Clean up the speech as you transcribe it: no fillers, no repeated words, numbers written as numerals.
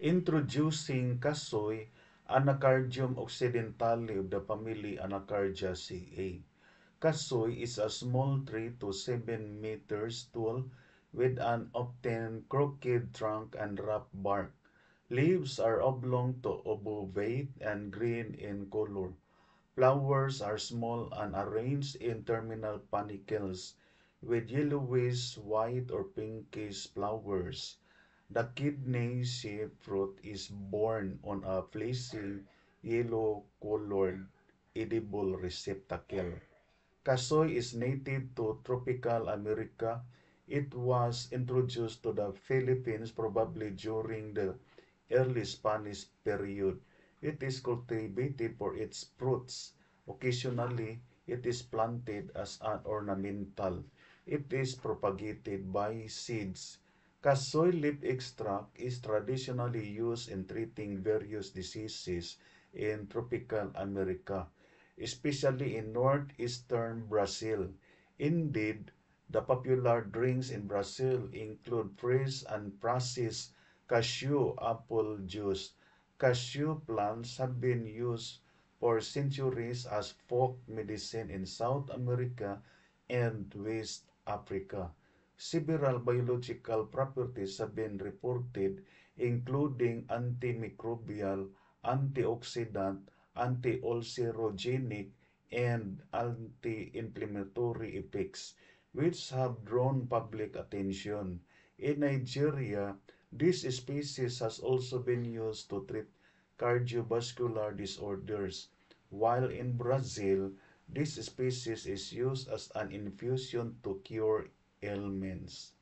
Introducing kasoy, Anacardium occidentale of the family Anacardiaceae. Kasoy is a small tree to 7 meters tall with an often crooked trunk and rough bark. Leaves are oblong to obovate and green in color. Flowers are small and arranged in terminal panicles with yellowish, white, or pinkish flowers. The kidney-shaped fruit is borne on a fleshy, yellow-colored, edible receptacle. Kasoy is native to tropical America. It was introduced to the Philippines probably during the early Spanish period. It is cultivated for its fruits. Occasionally, it is planted as an ornamental. It is propagated by seeds. Kasoy leaf extract is traditionally used in treating various diseases in tropical America, especially in northeastern Brazil. Indeed, the popular drinks in Brazil include fresh and processed cashew apple juice. Cashew plants have been used for centuries as folk medicine in South America and West Africa. Several biological properties have been reported, including antimicrobial, antioxidant, anti-ulcerogenic, and anti-inflammatory effects, which have drawn public attention. In Nigeria, this species has also been used to treat cardiovascular disorders, while in Brazil, this species is used as an infusion to cure ailments.